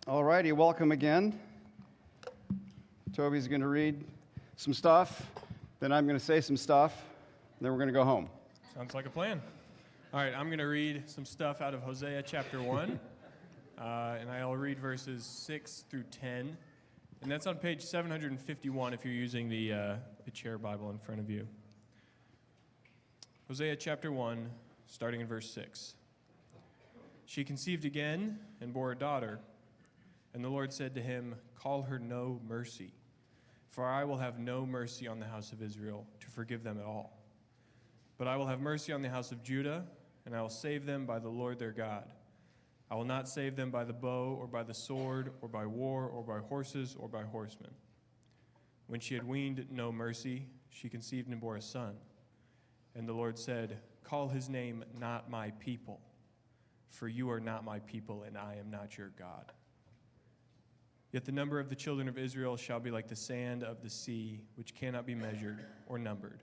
All righty, welcome again. Toby's going to read some stuff, then I'm going to say some stuff, then we're going to go home. Sounds like a plan. All right, I'm going to read some stuff out of Hosea chapter 1, and I'll read verses 6 through 10, and that's on page 751 if you're using the chair Bible in front of you. Hosea chapter 1, starting in verse 6. She conceived again and bore a daughter, and the Lord said to him, "Call her no mercy, for I will have no mercy on the house of Israel to forgive them at all. But I will have mercy on the house of Judah, and I will save them by the Lord their God. I will not save them by the bow or by the sword or by war or by horses or by horsemen." When she had weaned no mercy, she conceived and bore a son. And the Lord said, "Call his name not my people, for you are not my people, and I am not your God. Yet the number of the children of Israel shall be like the sand of the sea, which cannot be measured or numbered.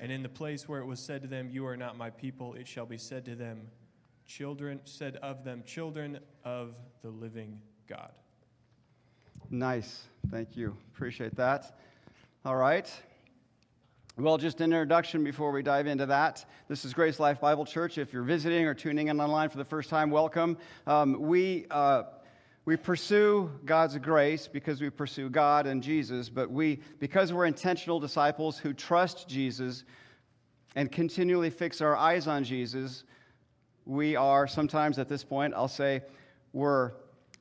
And in the place where it was said to them, 'You are not my people,' it shall be said to them, children of the living God." Nice. Thank you. Appreciate that. All right. Well, just an introduction before we dive into that. This is Grace Life Bible Church. If you're visiting or tuning in online for the first time, welcome. We pursue God's grace because we pursue God and Jesus, but because we're intentional disciples who trust Jesus and continually fix our eyes on Jesus, we are sometimes at this point, I'll say, we're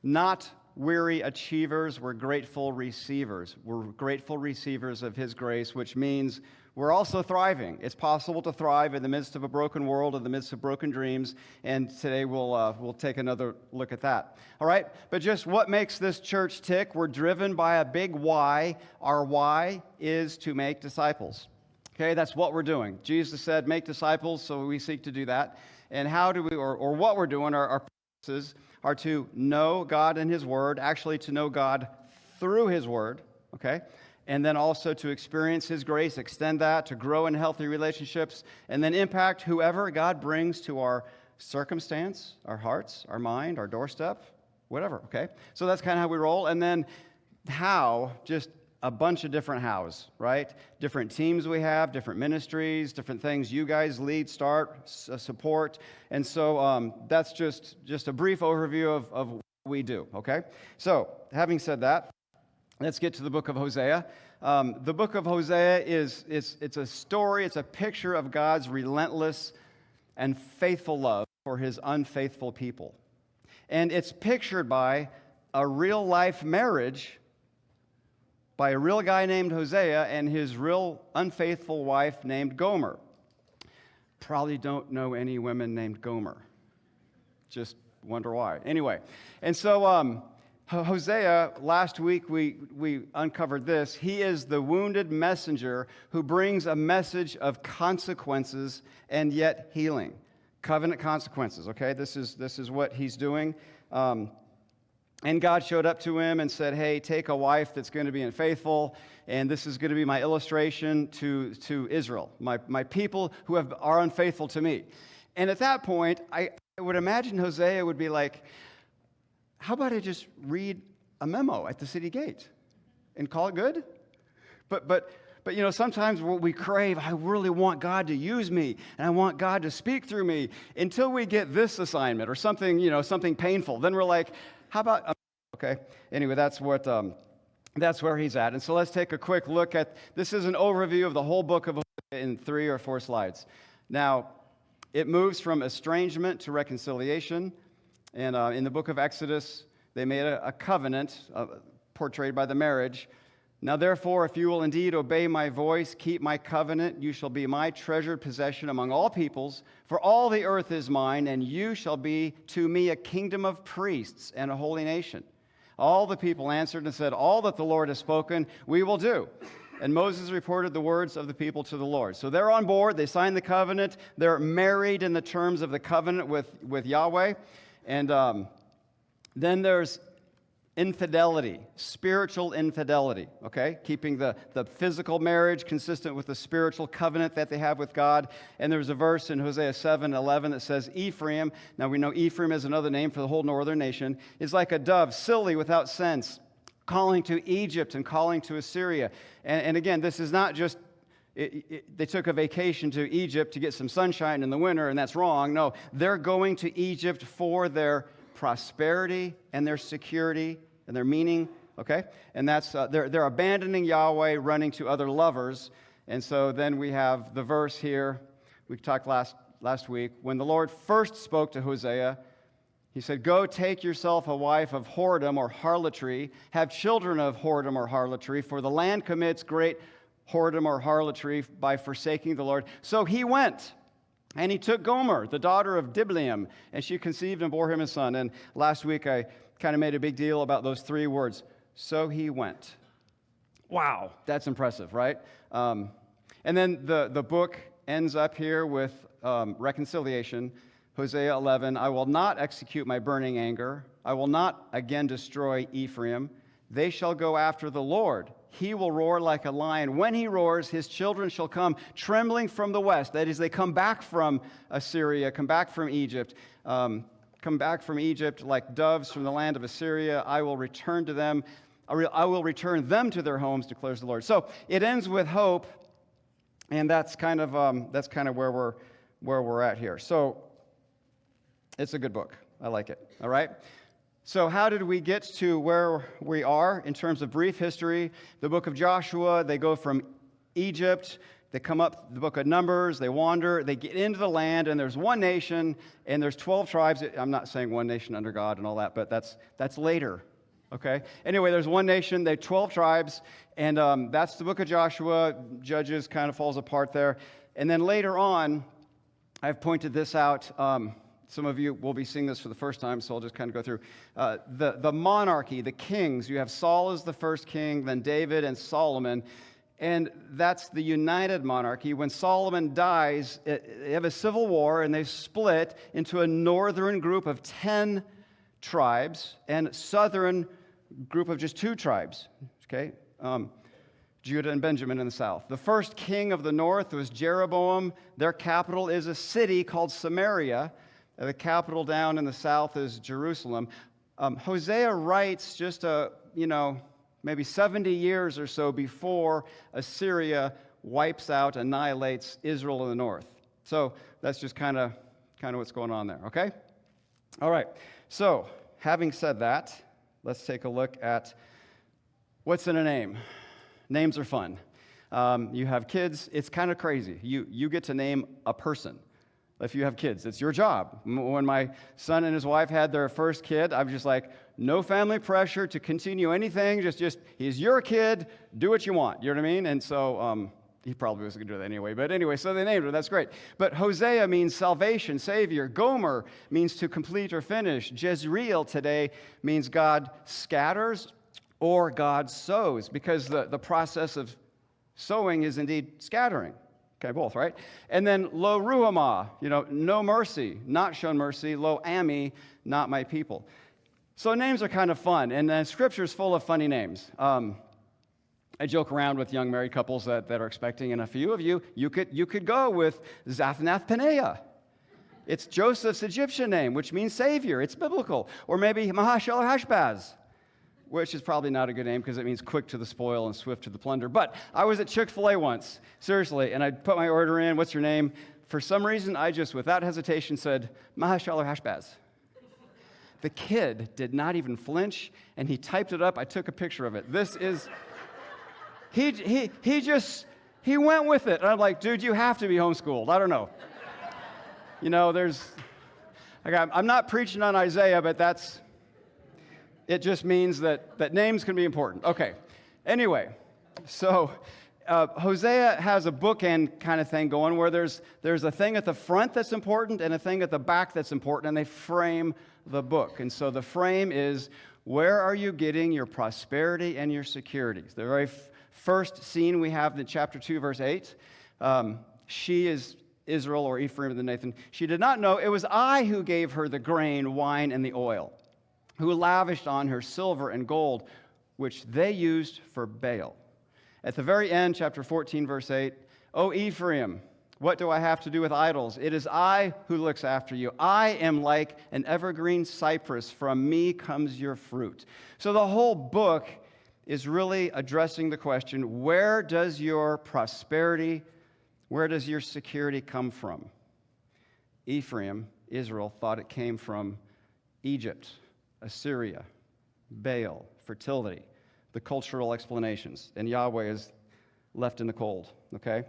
not weary achievers, we're grateful receivers. We're grateful receivers of His grace, which means we're also thriving. It's possible to thrive in the midst of a broken world, in the midst of broken dreams, and today we'll take another look at that. All right, but just what makes this church tick? We're driven by a big why. Our why is to make disciples. Okay, that's what we're doing. Jesus said, "Make disciples," so we seek to do that. And how do we, or what we're doing, our purposes are to know God and His Word, actually to know God through His Word, okay? And then also to experience His grace, extend that, to grow in healthy relationships, and then impact whoever God brings to our circumstance, our hearts, our mind, our doorstep, whatever, okay? So that's kind of how we roll. And then how, just a bunch of different hows, right? Different teams we have, different ministries, different things you guys lead, start, support. And so that's just a brief overview of what we do, okay? So having said that, let's get to the book of Hosea. The book of Hosea it's a story, it's a picture of God's relentless and faithful love for His unfaithful people. And it's pictured by a real-life marriage by a real guy named Hosea and his real unfaithful wife named Gomer. Probably don't know any women named Gomer. Just wonder why. Anyway, and so Hosea, last week we uncovered this. He is the wounded messenger who brings a message of consequences and yet healing. Covenant consequences, okay? This is what he's doing. And God showed up to him and said, "Hey, take a wife that's going to be unfaithful, and this is going to be my illustration to Israel, my people who are unfaithful to me." And at that point, I would imagine Hosea would be like, "How about I just read a memo at the city gate and call it good?" But you know, sometimes what we crave, I really want God to use me, and I want God to speak through me until we get this assignment or something, something painful. Then we're like, how about, okay. Anyway, that's where he's at. And so let's take a quick look at, this is an overview of the whole book of Hosea in 3 or 4 slides. Now, it moves from estrangement to reconciliation. And in the book of Exodus, they made a covenant portrayed by the marriage. "Now therefore, if you will indeed obey my voice, keep my covenant, you shall be my treasured possession among all peoples, for all the earth is mine, and you shall be to me a kingdom of priests and a holy nation." All the people answered and said, "All that the Lord has spoken, we will do." And Moses reported the words of the people to the Lord. So they're on board, they signed the covenant, they're married in the terms of the covenant with Yahweh. And then there's infidelity, spiritual infidelity, okay? Keeping the physical marriage consistent with the spiritual covenant that they have with God. And there's a verse in Hosea 7:11 that says, Ephraim, now we know Ephraim is another name for the whole northern nation, is like a dove, silly without sense, calling to Egypt and calling to Assyria. And again, this is not just, they took a vacation to Egypt to get some sunshine in the winter, and that's wrong. No, they're going to Egypt for their prosperity and their security and their meaning, okay? And that's, they're abandoning Yahweh, running to other lovers. And so then we have the verse here, we talked last week, when the Lord first spoke to Hosea, he said, go take yourself a wife of whoredom or harlotry, have children of whoredom or harlotry, for the land commits great whoredom or harlotry by forsaking the Lord. So he went. And he took Gomer, the daughter of Diblaim, and she conceived and bore him a son. And last week I kind of made a big deal about those three words. So he went. Wow, that's impressive, right? And then the book ends up here with reconciliation. Hosea 11, I will not execute my burning anger. I will not again destroy Ephraim. They shall go after the Lord. He will roar like a lion. When he roars, his children shall come trembling from the west. That is, they come back from Assyria, come back from Egypt, like doves from the land of Assyria. I will return to them. I will return them to their homes, declares the Lord. So it ends with hope, and that's kind of where we're at here. So it's a good book. I like it. All right. So how did we get to where we are in terms of brief history? The book of Joshua, they go from Egypt, they come up the book of Numbers, they wander, they get into the land, and there's one nation, and there's 12 tribes. I'm not saying one nation under God and all that, but that's later, okay? Anyway, there's one nation, they 12 tribes, and that's the book of Joshua. Judges kind of falls apart there. And then later on, I've pointed this out. Some of you will be seeing this for the first time, so I'll just kind of go through. The monarchy, the kings, you have Saul as the first king, then David and Solomon, and that's the united monarchy. When Solomon dies, they have a civil war, and they split into a northern group of 10 tribes and southern group of just 2 tribes, okay? Judah and Benjamin in the south. The first king of the north was Jeroboam. Their capital is a city called Samaria. The capital down in the south is Jerusalem. Hosea writes just maybe 70 years or so before Assyria wipes out, annihilates Israel in the north. So that's just kind of what's going on there, okay? All right. So having said that, let's take a look at what's in a name. Names are fun. You have kids, it's kind of crazy. You get to name a person. If you have kids, it's your job. When my son and his wife had their first kid, I was just like, no family pressure to continue anything. Just he's your kid. Do what you want. You know what I mean? And so he probably was going to do that anyway. But anyway, so they named her. That's great. But Hosea means salvation, savior. Gomer means to complete or finish. Jezreel today means God scatters or God sows, because the process of sowing is indeed scattering. Okay, both, right? And then lo ruhamah, no mercy, not shown mercy. Lo ami, not my people. So names are kind of fun, and Scripture's full of funny names. I joke around with young married couples that are expecting, and a few of you could go with Zaphnath Paneah. It's Joseph's Egyptian name, which means savior. It's biblical. Or maybe Mahashalal-Hashbaz, which is probably not a good name because it means quick to the spoil and swift to the plunder. But I was at Chick-fil-A once, seriously, and I put my order in. What's your name? For some reason, I just, without hesitation, said, Mahashalal-Hashbaz. The kid did not even flinch, and he typed it up. I took a picture of it. This is, he went with it. And I'm like, dude, you have to be homeschooled. I don't know. I'm not preaching on Isaiah, but it just means that names can be important. Okay. Anyway, so Hosea has a bookend kind of thing going where there's a thing at the front that's important and a thing at the back that's important, and they frame the book. And so the frame is, where are you getting your prosperity and your securities? The very first scene we have in chapter 2, verse 8, she is Israel, or Ephraim of the Nathan. She did not know it was I who gave her the grain, wine, and the oil. who lavished on her silver and gold, which they used for Baal. At the very end, chapter 14, verse 8, O Ephraim, what do I have to do with idols? It is I who looks after you. I am like an evergreen cypress. From me comes your fruit. So the whole book is really addressing the question, where does your prosperity, where does your security come from? Ephraim, Israel, thought it came from Egypt, Assyria, Baal, fertility, the cultural explanations, and Yahweh is left in the cold, okay?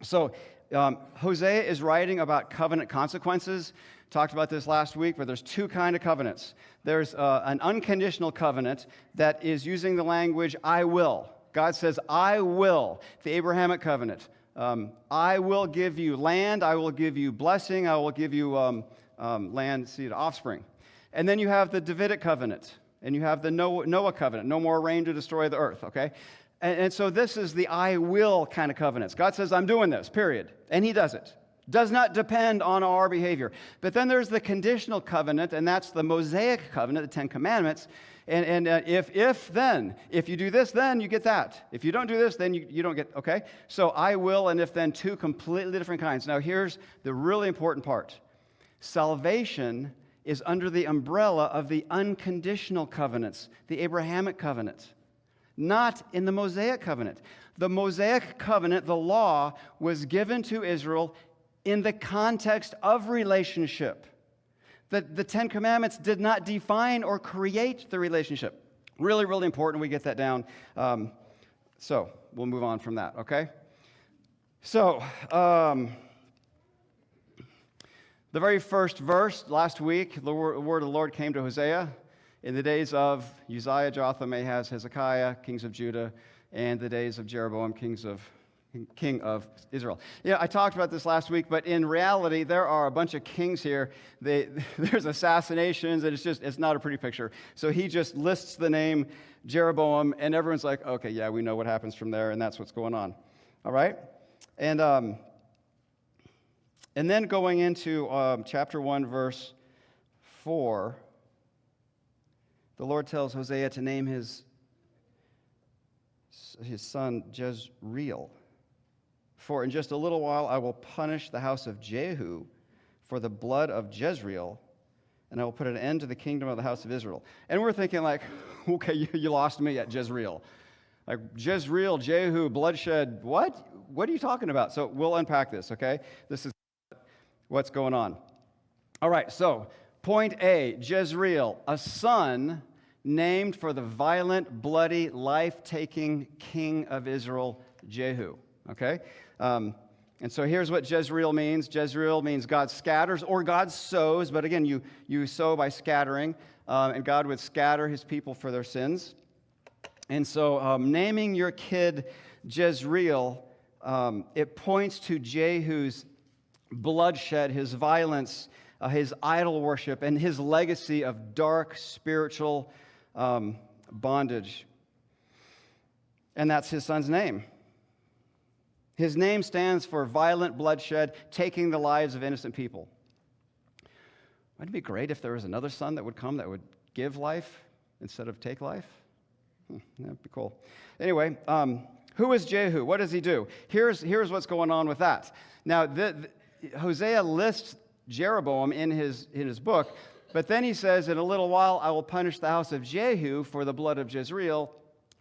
So Hosea is writing about covenant consequences. Talked about this last week, but there's two kinds of covenants. There's an unconditional covenant that is using the language, I will. God says, I will. The Abrahamic covenant. I will give you land. I will give you blessing. I will give you land, seed, offspring. And then you have the Davidic covenant. And you have the Noah covenant. No more rain to destroy the earth, okay? And so this is the I will kind of covenants. God says, I'm doing this, period. And he does it. Does not depend on our behavior. But then there's the conditional covenant, and that's the Mosaic covenant, the Ten Commandments. And if you do this, then you get that. If you don't do this, then you don't get, okay? So I will and if then, two completely different kinds. Now here's the really important part. Salvation is under the umbrella of the unconditional covenants, the Abrahamic covenant, not in the Mosaic covenant. The Mosaic covenant, the law, was given to Israel in the context of relationship. The Ten Commandments did not define or create the relationship. Really, really important we get that down. So we'll move on from that, okay? So, the very first verse last week, the word of the Lord came to Hosea in the days of Uzziah, Jotham, Ahaz, Hezekiah, kings of Judah, and the days of Jeroboam, king of Israel. Yeah, I talked about this last week, but in reality, there are a bunch of kings here. There's assassinations, and it's not a pretty picture. So he just lists the name Jeroboam, and everyone's like, okay, yeah, we know what happens from there, and that's what's going on. All right? And then going into chapter 1, verse 4, the Lord tells Hosea to name his son Jezreel. For in just a little while I will punish the house of Jehu for the blood of Jezreel, and I will put an end to the kingdom of the house of Israel. And we're thinking like, okay, you lost me at Jezreel. Like Jezreel, Jehu, bloodshed, what? What are you talking about? So we'll unpack this, okay? This is what's going on. All right, so point A, Jezreel, a son named for the violent, bloody, life-taking king of Israel, Jehu, okay? And so here's what Jezreel means. Jezreel means God scatters or God sows, but again, you sow by scattering, and God would scatter his people for their sins. And so naming your kid Jezreel, it points to Jehu's bloodshed, his violence, his idol worship, and his legacy of dark spiritual bondage. And that's his son's name. His name stands for violent bloodshed, taking the lives of innocent people. Wouldn't it be great if there was another son that would come that would give life instead of take life? That'd be cool. Anyway, who is Jehu? What does he do? Here's what's going on with that. Now, Hosea lists Jeroboam in his book, but then he says, in a little while I will punish the house of Jehu for the blood of Jezreel.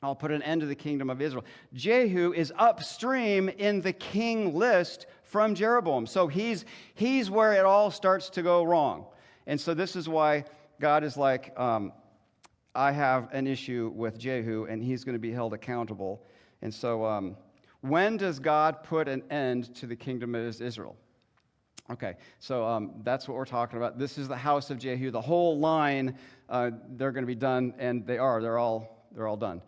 I'll put an end to the kingdom of Israel. Jehu is upstream in the king list from Jeroboam. So he's where it all starts to go wrong. And so this is why God is like, I have an issue with Jehu, and he's going to be held accountable. And so when does God put an end to the kingdom of Israel? Okay, so that's what we're talking about. This is the house of Jehu. The whole line, they're going to be done, and they're all done.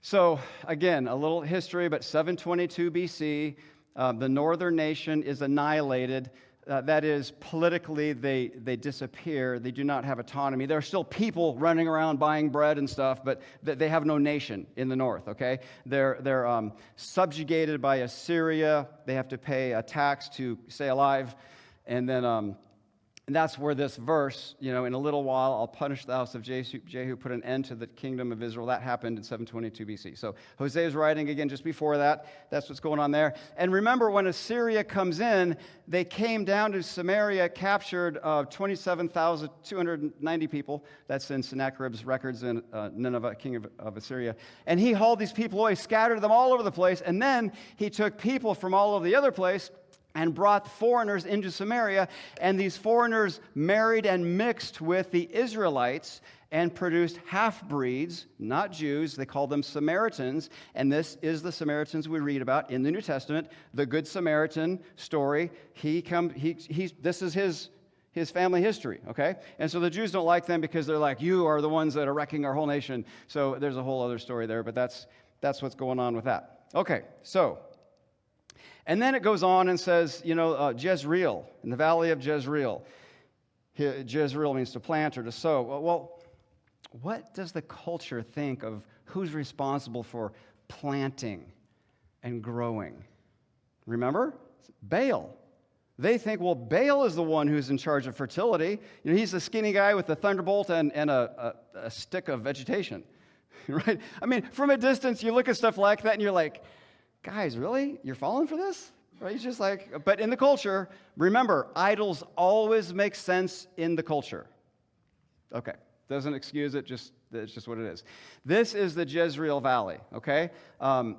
So again, a little history, but 722 BC, the northern nation is annihilated. That is, politically, they disappear. They do not have autonomy. There are still people running around buying bread and stuff, but they have no nation in the north, okay? They're subjugated by Assyria. They have to pay a tax to stay alive. And then And that's where this verse, in a little while, I'll punish the house of Jehu, put an end to the kingdom of Israel. That happened in 722 BC. So Hosea is writing again just before that. That's what's going on there. And remember, when Assyria comes in, they came down to Samaria, captured 27,290 people. That's in Sennacherib's records in Nineveh, king of Assyria. And he hauled these people away, scattered them all over the place. And then he took people from all over the other place and brought foreigners into Samaria, and these foreigners married and mixed with the Israelites and produced half-breeds, not Jews. They called them Samaritans, and this is the Samaritans we read about in the New Testament, the Good Samaritan story. This is his family history, okay? And so the Jews don't like them because they're like, you are the ones that are wrecking our whole nation. So there's a whole other story there, but that's what's going on with that. Okay, so... And then it goes on and says, Jezreel, in the valley of Jezreel. Jezreel means to plant or to sow. Well, what does the culture think of who's responsible for planting and growing? Remember? Baal. They think, well, Baal is the one who's in charge of fertility. He's the skinny guy with the thunderbolt and a stick of vegetation, right? I mean, from a distance, you look at stuff like that and you're like, guys, really? You're falling for this? Right? It's just like, but in the culture, remember, idols always make sense in the culture. Okay, doesn't excuse it, it's just what it is. This is the Jezreel Valley, okay?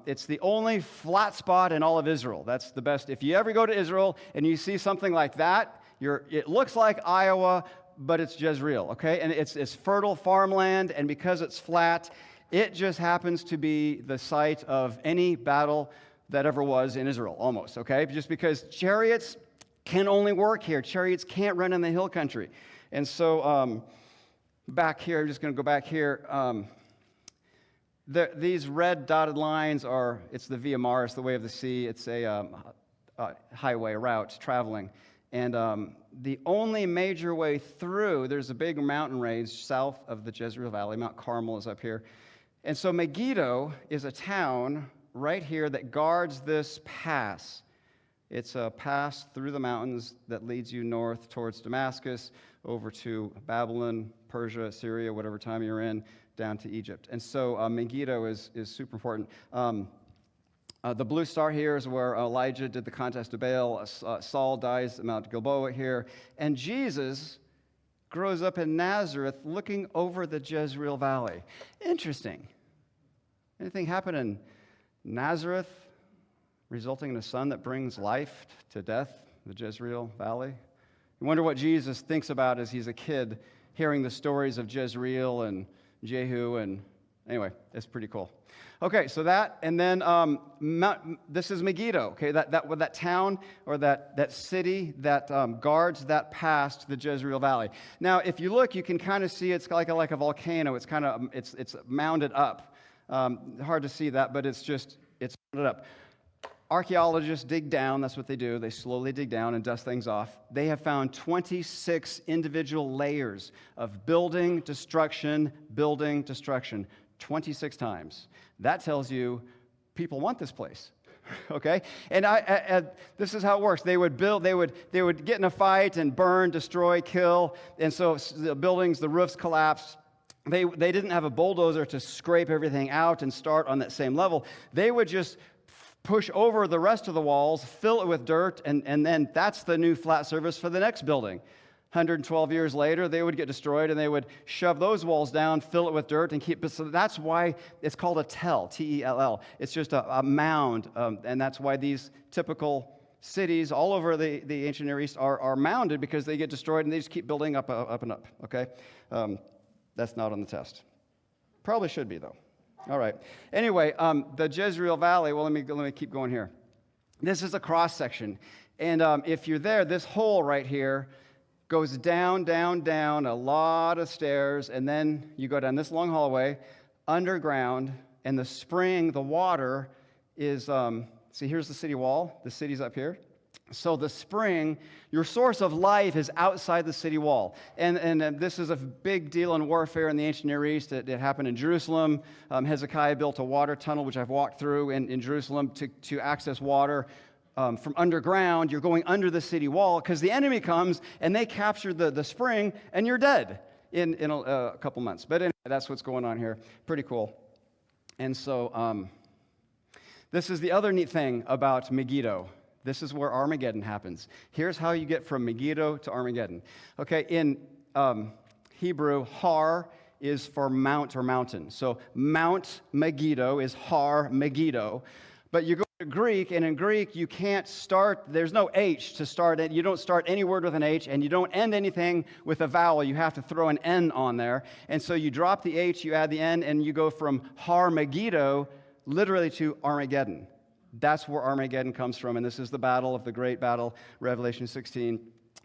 It's the only flat spot in all of Israel. That's the best. If you ever go to Israel and you see something like that, it looks like Iowa, but it's Jezreel, okay? And it's fertile farmland, and because it's flat, it just happens to be the site of any battle that ever was in Israel, almost, okay? Just because chariots can only work here. Chariots can't run in the hill country. And so back here, I'm just going to go back here. These red dotted lines it's the Via Maris, the way of the sea. It's a highway route traveling. And the only major way through, there's a big mountain range south of the Jezreel Valley. Mount Carmel is up here. And so Megiddo is a town right here that guards this pass. It's a pass through the mountains that leads you north towards Damascus, over to Babylon, Persia, Syria, whatever time you're in, down to Egypt. And so Megiddo is super important. The blue star here is where Elijah did the contest of Baal. Saul dies at Mount Gilboa here. And Jesus grows up in Nazareth looking over the Jezreel Valley. Interesting. Anything happen in Nazareth resulting in a son that brings life to death, the Jezreel Valley? You wonder what Jesus thinks about as he's a kid, hearing the stories of Jezreel and Jehu, and anyway, it's pretty cool. Okay, so that, and then this is Megiddo, okay, that town or that city that guards that pass to the Jezreel Valley. Now, if you look, you can kind of see it's like a volcano. It's kind of, it's mounded up. Hard to see that, but it's mounded up. Archaeologists dig down, that's what they do. They slowly dig down and dust things off. They have found 26 individual layers of building, destruction, 26 times. That tells you people want this place, okay? And this is how it works. They would build, they would get in a fight and burn, destroy, kill, and so the buildings, the roofs collapsed. They didn't have a bulldozer to scrape everything out and start on that same level. They would just push over the rest of the walls, fill it with dirt, and then that's the new flat surface for the next building. 112 years later, they would get destroyed, and they would shove those walls down, fill it with dirt, and keep it. So that's why it's called a tell, T-E-L-L. It's just a mound, and that's why these typical cities all over the ancient Near East are mounded, because they get destroyed, and they just keep building up and up, okay? That's not on the test. Probably should be, though. All right. Anyway, the Jezreel Valley, well, let me keep going here. This is a cross-section, and if you're there, this hole right here goes down, down, down, a lot of stairs, and then you go down this long hallway, underground, and the spring, the water is, see, here's the city wall. The city's up here. So the spring, your source of life is outside the city wall. And this is a big deal in warfare in the ancient Near East. It happened in Jerusalem. Hezekiah built a water tunnel, which I've walked through in Jerusalem to access water from underground. You're going under the city wall because the enemy comes and they capture the spring and you're dead in a couple months. But anyway, that's what's going on here. Pretty cool. And so this is the other neat thing about Megiddo. This is where Armageddon happens. Here's how you get from Megiddo to Armageddon. Okay, in Hebrew, Har is for mount or mountain. So Mount Megiddo is Har Megiddo. But you go to Greek, and in Greek, you can't start, there's no H to start it. You don't start any word with an H, and you don't end anything with a vowel. You have to throw an N on there. And so you drop the H, you add the N, and you go from Har Megiddo literally to Armageddon. That's where Armageddon comes from, and this is the battle of the great battle, Revelation 16.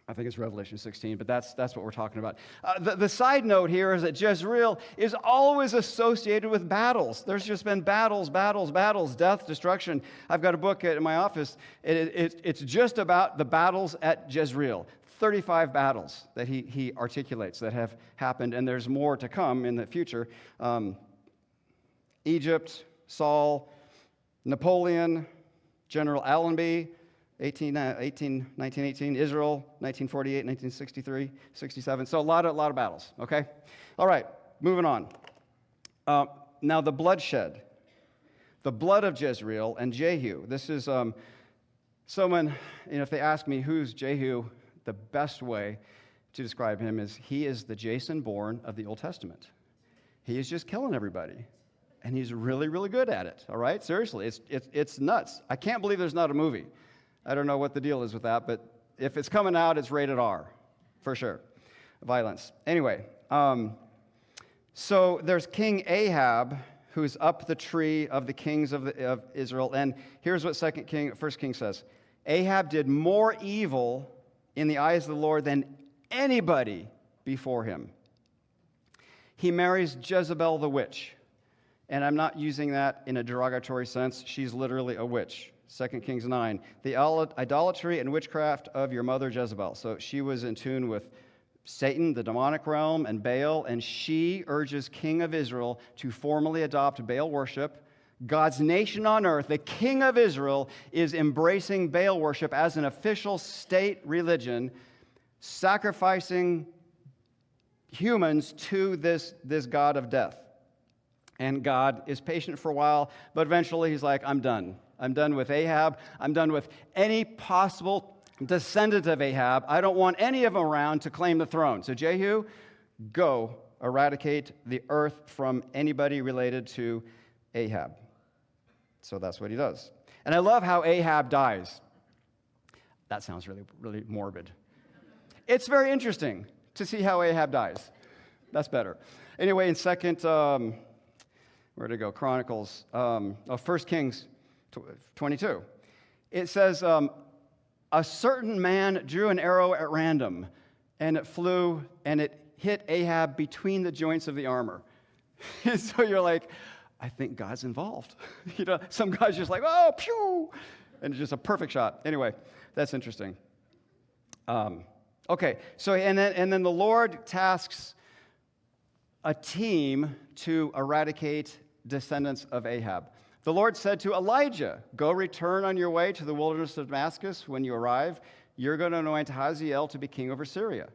I think it's Revelation 16, but that's what we're talking about. The side note here is that Jezreel is always associated with battles. There's just been battles, death, destruction. I've got a book in my office. It's just about the battles at Jezreel. 35 battles that he articulates that have happened, and there's more to come in the future. Egypt, Saul, Napoleon, General Allenby, 1918, Israel, 1948, 1963, 67. So a lot of battles, okay? All right, moving on. Now the bloodshed, the blood of Jezreel and Jehu. This is someone, if they ask me who's Jehu, the best way to describe him is he is the Jason Bourne of the Old Testament. He is just killing everybody. And he's really, really good at it, all right? Seriously, it's nuts. I can't believe there's not a movie. I don't know what the deal is with that, but if it's coming out, it's rated R, for sure. Violence. Anyway, so there's King Ahab, who's up the tree of the kings of Israel, and here's what 1 King says. Ahab did more evil in the eyes of the Lord than anybody before him. He marries Jezebel the witch. And I'm not using that in a derogatory sense. She's literally a witch. 2 Kings 9. The idolatry and witchcraft of your mother Jezebel. So she was in tune with Satan, the demonic realm, and Baal, and she urges King of Israel to formally adopt Baal worship. God's nation on earth, the King of Israel, is embracing Baal worship as an official state religion, sacrificing humans to this god of death. And God is patient for a while, but eventually he's like, I'm done. I'm done with Ahab. I'm done with any possible descendant of Ahab. I don't want any of them around to claim the throne. So Jehu, go eradicate the earth from anybody related to Ahab. So that's what he does. And I love how Ahab dies. That sounds really, really morbid. It's very interesting to see how Ahab dies. That's better. Anyway, in where'd it go? Chronicles, 1 Kings 22. It says, a certain man drew an arrow at random, and it flew, and it hit Ahab between the joints of the armor. So you're like, I think God's involved. Some guy's just like, oh, pew! And it's just a perfect shot. Anyway, that's interesting. Okay, so, and then the Lord tasks a team to eradicate descendants of Ahab. The Lord said to Elijah, go return on your way to the wilderness of Damascus. When you arrive, you're going to anoint Hazael to be king over Syria.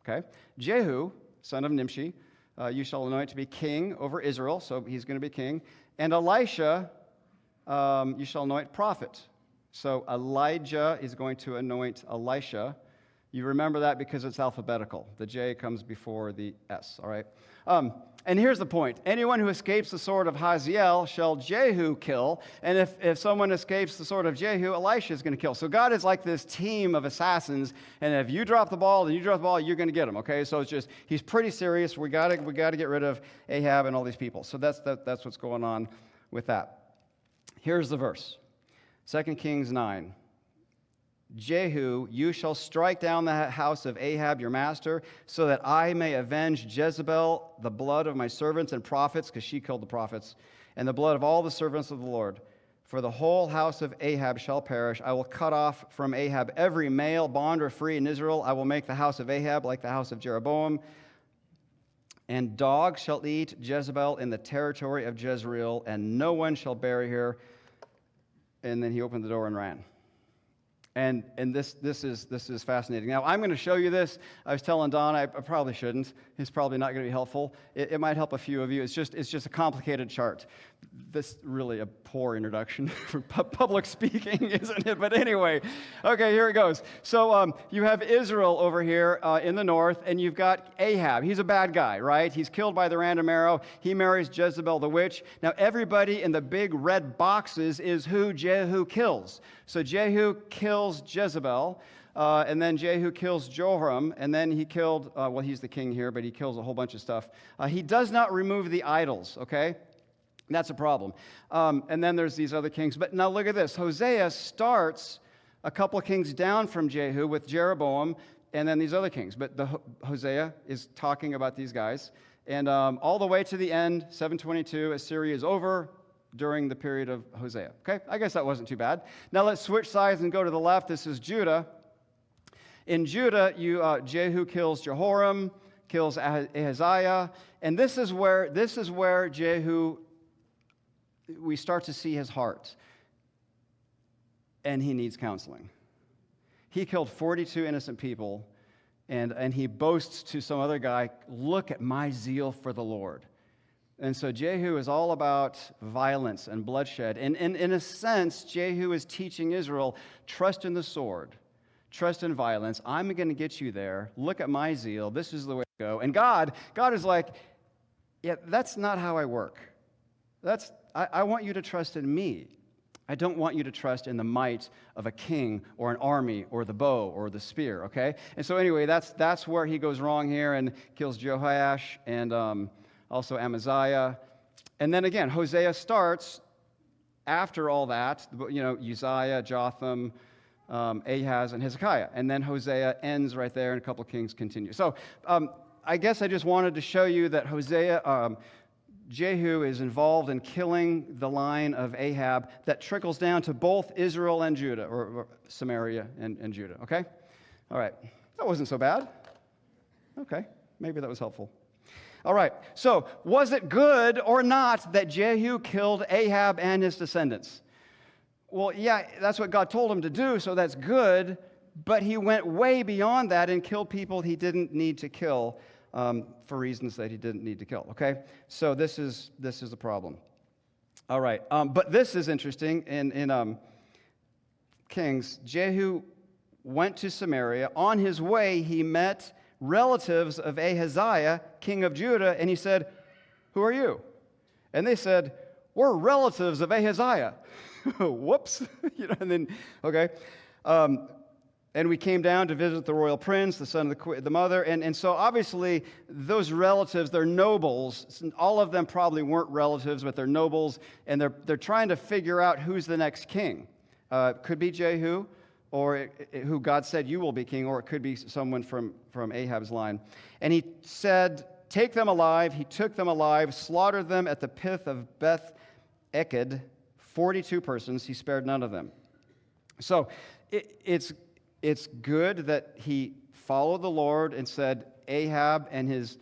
Okay? Jehu, son of Nimshi, you shall anoint to be king over Israel, so he's going to be king. And Elisha, you shall anoint prophet. So Elijah is going to anoint Elisha. You remember that because it's alphabetical. The J comes before the S, all right? And here's the point. Anyone who escapes the sword of Hazael shall Jehu kill, and if someone escapes the sword of Jehu, Elisha is going to kill. So God is like this team of assassins, and if you drop the ball, then you drop the ball, you're going to get him, okay? So it's just, he's pretty serious. We got to get rid of Ahab and all these people. So that's what's going on with that. Here's the verse. 2 Kings 9. Jehu, you shall strike down the house of Ahab, your master, so that I may avenge Jezebel, the blood of my servants and prophets, because she killed the prophets, and the blood of all the servants of the Lord. For the whole house of Ahab shall perish. I will cut off from Ahab every male, bond or free in Israel. I will make the house of Ahab like the house of Jeroboam. And dogs shall eat Jezebel in the territory of Jezreel, and no one shall bury her. And then he opened the door and ran. And this is fascinating. Now, I'm going to show you this. I was telling Don I probably shouldn't. It's probably not going to be helpful. It might help a few of you. It's just a complicated chart. This really a poor introduction for public speaking, isn't it? But anyway, okay, here it goes. So you have Israel over here in the north, and you've got Ahab. He's a bad guy, right? He's killed by the random arrow. He marries Jezebel the witch. Now, everybody in the big red boxes is who Jehu kills. So Jehu kills Jezebel, and then Jehu kills Joram, and then he killed, well, he's the king here, but he kills a whole bunch of stuff. He does not remove the idols, okay? That's a problem. And then there's these other kings. But now look at this. Hosea starts a couple of kings down from Jehu with Jeroboam and then these other kings. But Hosea is talking about these guys. And all the way to the end, 722, Assyria is over during the period of Hosea. Okay, I guess that wasn't too bad. Now let's switch sides and go to the left. This is Judah. In Judah, Jehu kills Jehoram, kills Ahaziah. And this is where Jehu, we start to see his heart, and he needs counseling. He killed 42 innocent people, and he boasts to some other guy, look at my zeal for the Lord. And so Jehu is all about violence and bloodshed. And in a sense, Jehu is teaching Israel, trust in the sword, trust in violence. I'm going to get you there. Look at my zeal. This is the way to go. And God is like, yeah, that's not how I work. I want you to trust in me. I don't want you to trust in the might of a king or an army or the bow or the spear, okay? And so anyway, that's where he goes wrong here and kills Jehoash and also Amaziah. And then again, Hosea starts after all that, Uzziah, Jotham, Ahaz, and Hezekiah. And then Hosea ends right there, and a couple of kings continue. So I guess I just wanted to show you that Jehu is involved in killing the line of Ahab that trickles down to both Israel and Judah, or Samaria and Judah, okay? All right, that wasn't so bad. Okay, maybe that was helpful. All right, so was it good or not that Jehu killed Ahab and his descendants? Well, yeah, that's what God told him to do, so that's good, but he went way beyond that and killed people he didn't need to kill. For reasons that he didn't need to kill, okay? So this is the problem. All right, but this is interesting. In Kings, Jehu went to Samaria. On his way, he met relatives of Ahaziah, king of Judah, and he said, who are you? And they said, we're relatives of Ahaziah. Whoops. And then, okay. And we came down to visit the royal prince, the son of the mother. And so obviously those relatives, they're nobles. All of them probably weren't relatives, but they're nobles. And they're trying to figure out who's the next king. It could be Jehu, or who God said you will be king, or it could be someone from Ahab's line. And he said, take them alive. He took them alive, slaughtered them at the pith of Beth Eked, 42 persons. He spared none of them. So it's good that he followed the Lord and said Ahab and his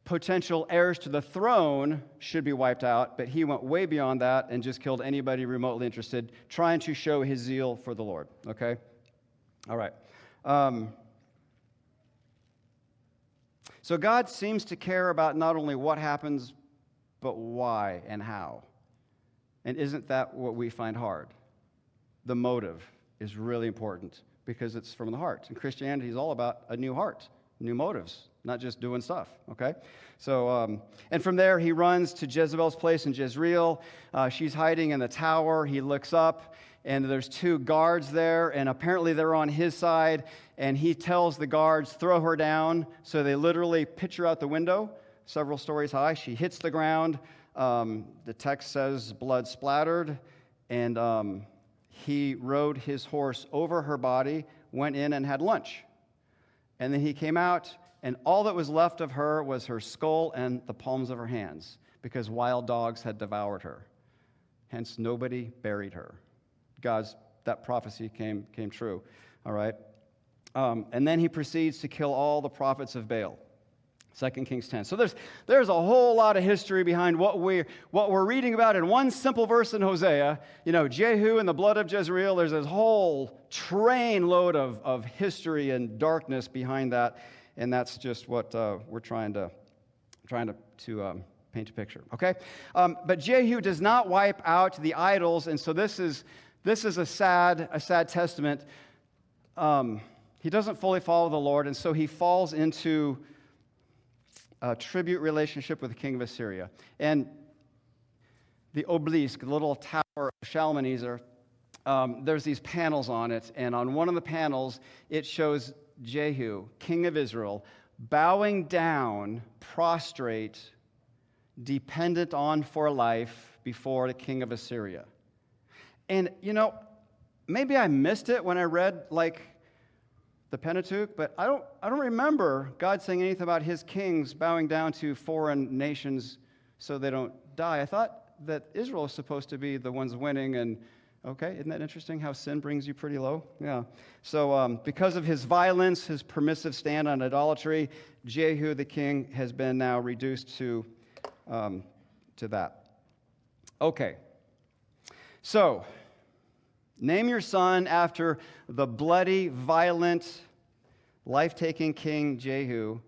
potential heirs to the throne should be wiped out, but he went way beyond that and just killed anybody remotely interested, trying to show his zeal for the Lord, okay? All right. So God seems to care about not only what happens, but why and how. And isn't that what we find hard? The motive is really important because it's from the heart. And Christianity is all about a new heart, new motives, not just doing stuff, okay? So, and from there, he runs to Jezebel's place in Jezreel. She's hiding in the tower. He looks up, and there's two guards there, and apparently they're on his side, and he tells the guards, throw her down. So they literally pitch her out the window, several stories high. She hits the ground. The text says blood splattered, and he rode his horse over her body, went in and had lunch. And then he came out, and all that was left of her was her skull and the palms of her hands, because wild dogs had devoured her. Hence, nobody buried her. That prophecy came true, all right? And then he proceeds to kill all the prophets of Baal. 2 Kings 10. So there's a whole lot of history behind what we're reading about in one simple verse in Hosea. Jehu and the blood of Jezreel, there's this whole train load of history and darkness behind that, and that's just what we're trying to paint a picture, okay? But Jehu does not wipe out the idols, and so this is a sad testament. He doesn't fully follow the Lord, and so he falls into a tribute relationship with the king of Assyria. And the obelisk, the little tower of Shalmaneser, there's these panels on it, and on one of the panels, it shows Jehu, king of Israel, bowing down, prostrate, dependent on for life before the king of Assyria. And, maybe I missed it when I read, the Pentateuch, but I don't remember God saying anything about his kings bowing down to foreign nations so they don't die. I thought that Israel is supposed to be the ones winning, and okay, isn't that interesting how sin brings you pretty low? Yeah. So because of his violence, his permissive stand on idolatry, Jehu the king has been now reduced to that. Okay. So, name your son after the bloody, violent, life-taking king Jehu.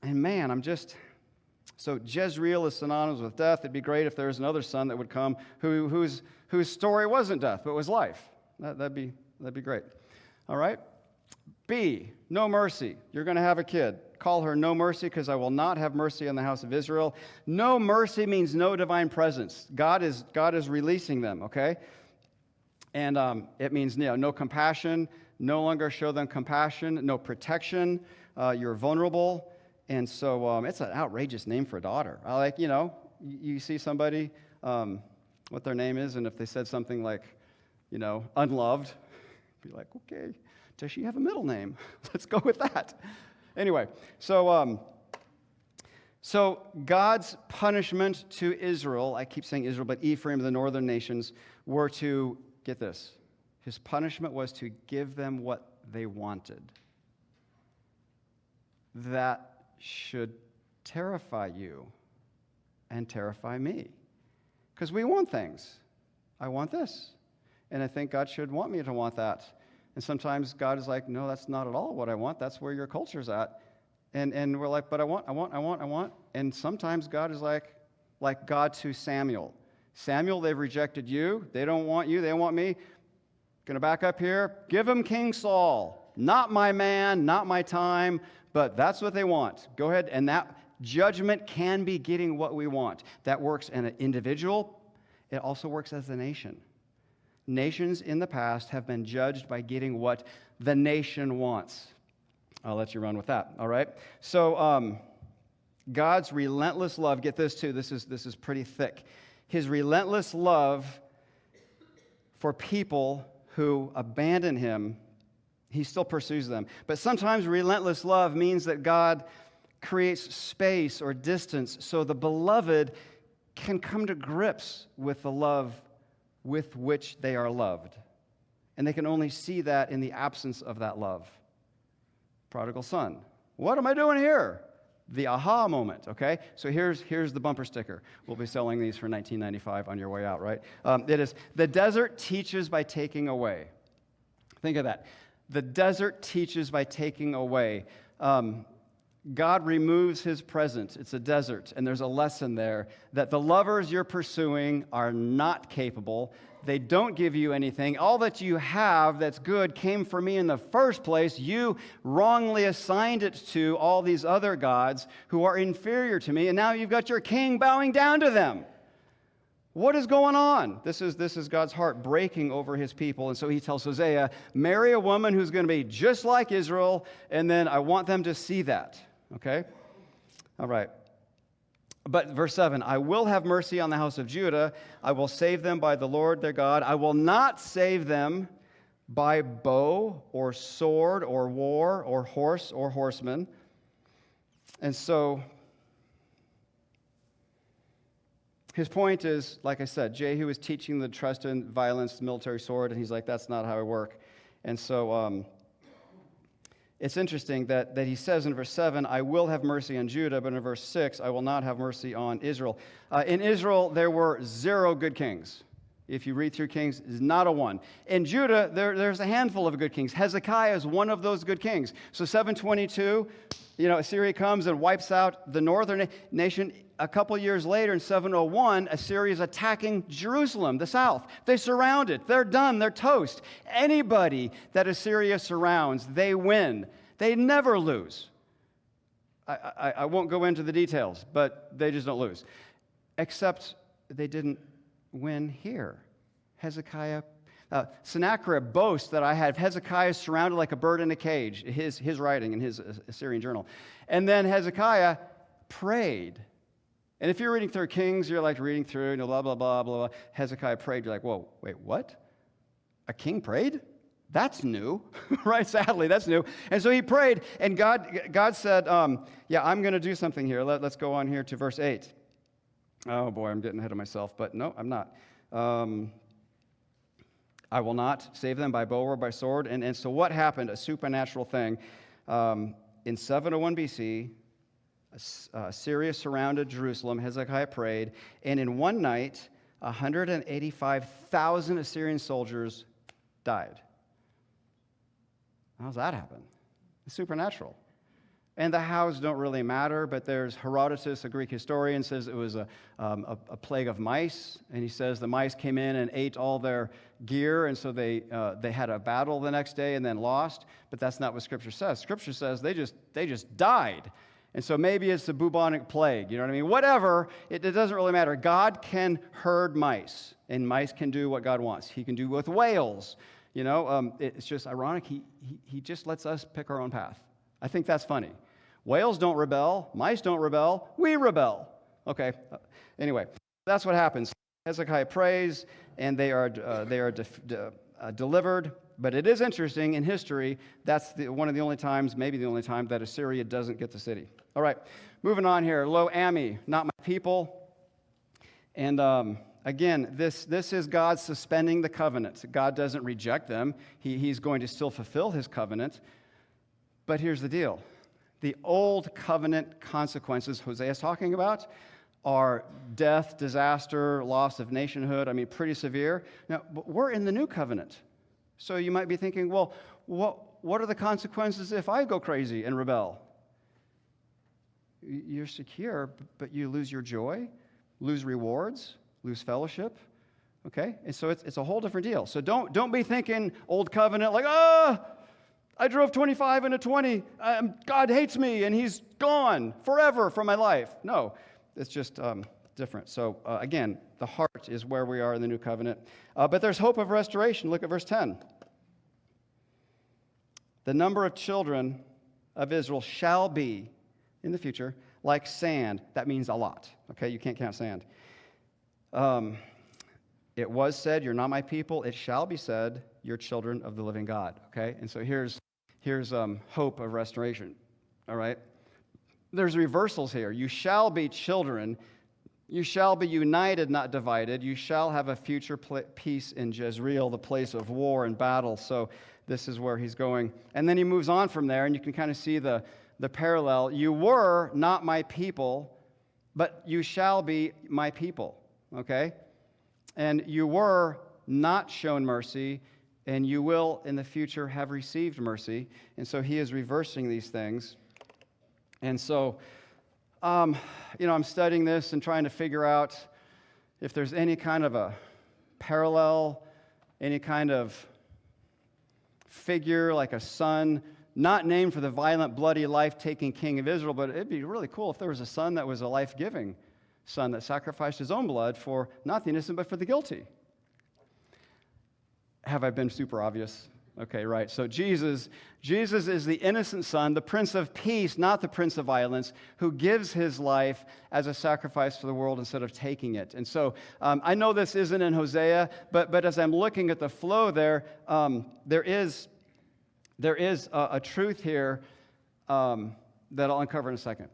And man, so Jezreel is synonymous with death. It'd be great if there was another son that would come whose story wasn't death, but was life. That'd be great. All right? B, no mercy. You're going to have a kid. Call her no mercy, because I will not have mercy on the house of Israel. No mercy means no divine presence. God is releasing them, okay? And it means no compassion, no longer show them compassion, no protection, you're vulnerable. And so it's an outrageous name for a daughter. You see somebody, what their name is, and if they said something like, unloved, be like, okay, does she have a middle name? Let's go with that. Anyway, so God's punishment to Israel, I keep saying Israel, but Ephraim, the northern nations, were to, get this, his punishment was to give them what they wanted. That should terrify you and terrify me. Because we want things. I want this. And I think God should want me to want that. And sometimes God is like, no, that's not at all what I want. That's where your culture's at. And we're like, but I want. And sometimes God is like God to Samuel. Samuel, they've rejected you. They don't want you. They want me. Going to back up here. Give them King Saul. Not my man, not my time, but that's what they want. Go ahead. And that judgment can be getting what we want. That works in an individual. It also works as a nation. Nations in the past have been judged by getting what the nation wants. I'll let you run with that, all right? So God's relentless love, get this too, this is pretty thick. His relentless love for people who abandon him, he still pursues them. But sometimes relentless love means that God creates space or distance so the beloved can come to grips with the love with which they are loved. And they can only see that in the absence of that love. Prodigal son. What am I doing here? The aha moment, okay? So here's the bumper sticker. We'll be selling these for $19.95 on your way out, right? It is, the desert teaches by taking away. Think of that. The desert teaches by taking away. God removes his presence. It's a desert, and there's a lesson there that the lovers you're pursuing are not capable. They don't give you anything. All that you have that's good came from me in the first place. You wrongly assigned it to all these other gods who are inferior to me, and now you've got your king bowing down to them. What is going on? This is God's heart breaking over his people, and so he tells Hosea, marry a woman who's going to be just like Israel, and then I want them to see that. Okay? All right. But verse 7, I will have mercy on the house of Judah. I will save them by the Lord their God. I will not save them by bow or sword or war or horse or horseman. And so his point is, like I said, Jehu is teaching the trust in violence, the military sword, and he's like, that's not how I work. And so it's interesting that he says in verse 7, I will have mercy on Judah, but in verse 6, I will not have mercy on Israel. In Israel, there were 0 good kings. If you read through Kings, it's not a one. In Judah, there's a handful of good kings. Hezekiah is one of those good kings. So 722, Assyria comes and wipes out the northern nation. A couple years later, in 701, Assyria is attacking Jerusalem, the south. They surround it. They're done. They're toast. Anybody that Assyria surrounds, they win. They never lose. I won't go into the details, but they just don't lose. Except they didn't win here. Hezekiah, Sennacherib boasts that I had Hezekiah surrounded like a bird in a cage, his writing in his Assyrian journal. And then Hezekiah prayed. And if you're reading through Kings, you're like reading through, blah, blah, blah, blah, blah. Hezekiah prayed. You're like, whoa, wait, what? A king prayed? That's new, right? Sadly, that's new. And so he prayed, and God said, yeah, I'm going to do something here. Let's go on here to verse 8. Oh, boy, I'm getting ahead of myself, but no, I'm not. I will not save them by bow or by sword. And so what happened? A supernatural thing. In 701 BC, Syria surrounded Jerusalem. Hezekiah prayed. And in one night, 185,000 Assyrian soldiers died. How's that happen? It's supernatural. And the hows don't really matter, but there's Herodotus, a Greek historian, says it was a plague of mice. And he says the mice came in and ate all their gear, and so they had a battle the next day and then lost. But that's not what Scripture says. Scripture says they just died. And so maybe it's the bubonic plague, you know what I mean? Whatever, it doesn't really matter. God can herd mice, and mice can do what God wants. He can do with whales. It's just ironic. He just lets us pick our own path. I think that's funny. Whales don't rebel. Mice don't rebel. We rebel. Okay. Anyway, that's what happens. Hezekiah prays, and they are delivered. But it is interesting in history, that's one of the only times, maybe the only time, that Assyria doesn't get the city. All right, moving on here. Lo Ami, not my people. And again, this is God suspending the covenant. God doesn't reject them. He's going to still fulfill his covenant. But here's the deal. The old covenant consequences Hosea is talking about are death, disaster, loss of nationhood. I mean, pretty severe. Now, we're in the new covenant. So you might be thinking, well, what are the consequences if I go crazy and rebel? You're secure, but you lose your joy, lose rewards, lose fellowship. Okay? And so it's a whole different deal. So don't be thinking old covenant like, I drove 25 into 20. God hates me, and he's gone forever from my life. No, it's just different. So again, the heart is where we are in the new covenant. But there's hope of restoration. Look at verse 10. The number of children of Israel shall be, in the future, like sand. That means a lot. Okay, you can't count sand. It was said, you're not my people. It shall be said, you're children of the living God. Okay, and so here's hope of restoration. All right, there's reversals here. You shall be children. You shall be united, not divided. You shall have a future peace in Jezreel, the place of war and battle. So this is where he's going. And then he moves on from there, and you can kind of see the parallel. You were not my people, but you shall be my people. Okay? And you were not shown mercy, and you will in the future have received mercy. And so he is reversing these things. And so, I'm studying this and trying to figure out if there's any kind of a parallel, any kind of figure like a son, not named for the violent, bloody, life-taking king of Israel, but it'd be really cool if there was a son that was a life-giving son that sacrificed his own blood for not the innocent, but for the guilty. Have I been super obvious? Okay, right. So Jesus is the innocent son, the Prince of Peace, not the Prince of Violence, who gives his life as a sacrifice for the world instead of taking it. And so I know this isn't in Hosea, but as I'm looking at the flow there, there is a truth here that I'll uncover in a second.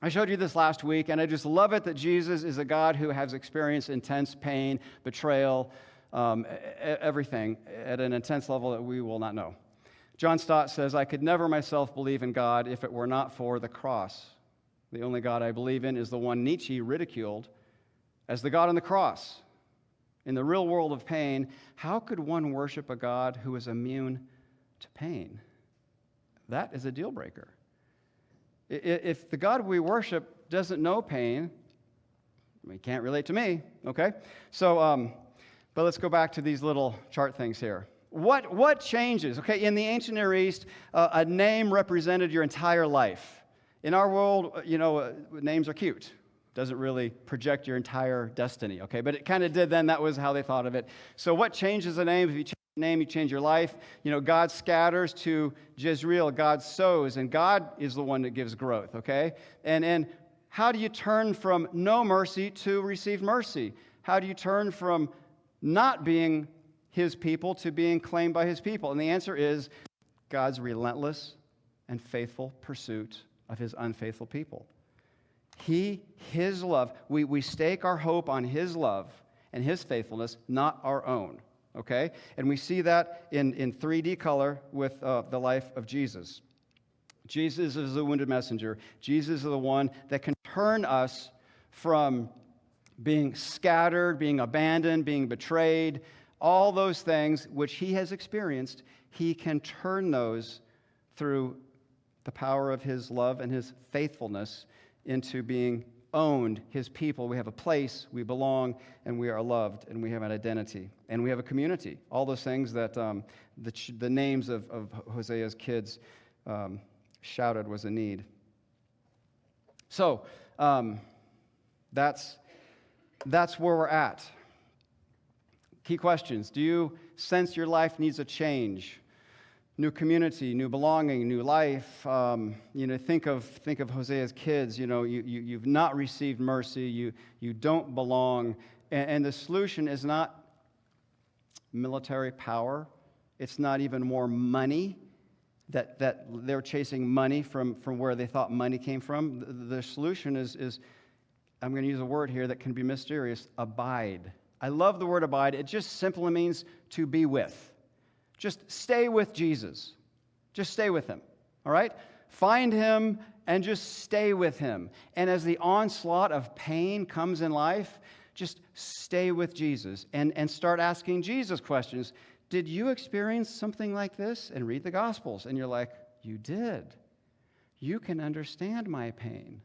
I showed you this last week, and I just love it that Jesus is a God who has experienced intense pain, betrayal, everything at an intense level that we will not know. John Stott says, I could never myself believe in God if it were not for the cross. The only God I believe in is the one Nietzsche ridiculed as the God on the cross. In the real world of pain, how could one worship a God who is immune to pain? That is a deal breaker. If the God we worship doesn't know pain, he can't relate to me, okay? So, but let's go back to these little chart things here. What changes? Okay, in the ancient Near East, a name represented your entire life. In our world, names are cute. Doesn't really project your entire destiny, okay? But it kind of did then. That was how they thought of it. So what changes a name? If you change a name, you change your life. God scatters to Jezreel. God sows, and God is the one that gives growth, okay? And how do you turn from no mercy to receive mercy? How do you turn from not being his people to being claimed by his people? And the answer is God's relentless and faithful pursuit of his unfaithful people. His love, we stake our hope on his love and his faithfulness, not our own, okay? And we see that in 3D color with the life of Jesus. Jesus is the wounded messenger. Jesus is the one that can turn us from being scattered, being abandoned, being betrayed, all those things which he has experienced. He can turn those through the power of his love and his faithfulness into being owned, his people. We have a place, we belong, and we are loved, and we have an identity, and we have a community. All those things that the names of Hosea's kids shouted was a need. So that's where we're at. Key questions. Do you sense your life needs a change? New community, new belonging, new life. Think of Hosea's kids. You've not received mercy. You don't belong. And the solution is not military power. It's not even more money. That they're chasing money from where they thought money came from. The solution is, I'm going to use a word here that can be mysterious, abide. I love the word abide. It just simply means to be with. Just stay with Jesus. Just stay with him, all right? Find him and just stay with him. And as the onslaught of pain comes in life, just stay with Jesus and start asking Jesus questions. Did you experience something like this? And read the Gospels. And you're like, you did. You can understand my pain.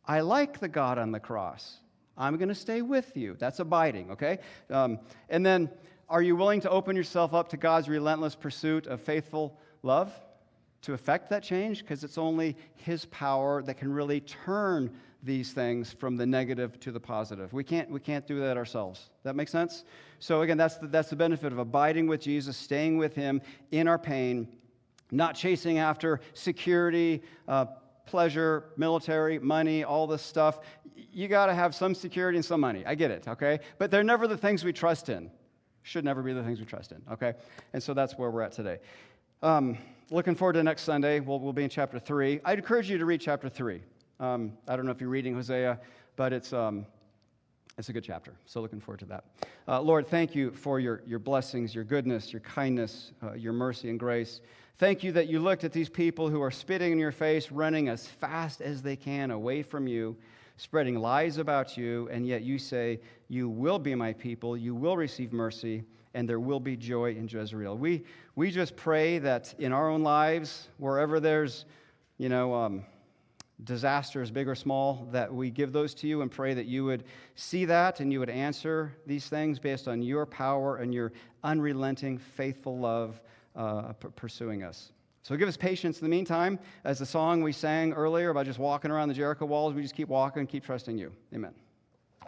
I like the God on the cross. I'm going to stay with you. That's abiding, okay? And then, are you willing to open yourself up to God's relentless pursuit of faithful love to effect that change? Because it's only his power that can really turn these things from the negative to the positive. We can't do that ourselves. That make sense? So again, that's the benefit of abiding with Jesus, staying with him in our pain, not chasing after security, pleasure, military, money, all this stuff. You got to have some security and some money. I get it, okay? But they're never the things we trust in. Should never be the things we trust in, okay? And so that's where we're at today. Looking forward to next Sunday. We'll be in chapter 3. I'd encourage you to read chapter 3. I don't know if you're reading Hosea, but it's a good chapter. So looking forward to that. Lord, thank you for your blessings, your goodness, your kindness, your mercy and grace. Thank you that you looked at these people who are spitting in your face, running as fast as they can away from you, spreading lies about you, and yet you say, you will be my people, you will receive mercy, and there will be joy in Jezreel. We just pray that in our own lives, wherever there's, disasters, big or small, that we give those to you and pray that you would see that and you would answer these things based on your power and your unrelenting, faithful love pursuing us. So give us patience in the meantime. As the song we sang earlier about just walking around the Jericho walls, we just keep walking, keep trusting you. Amen.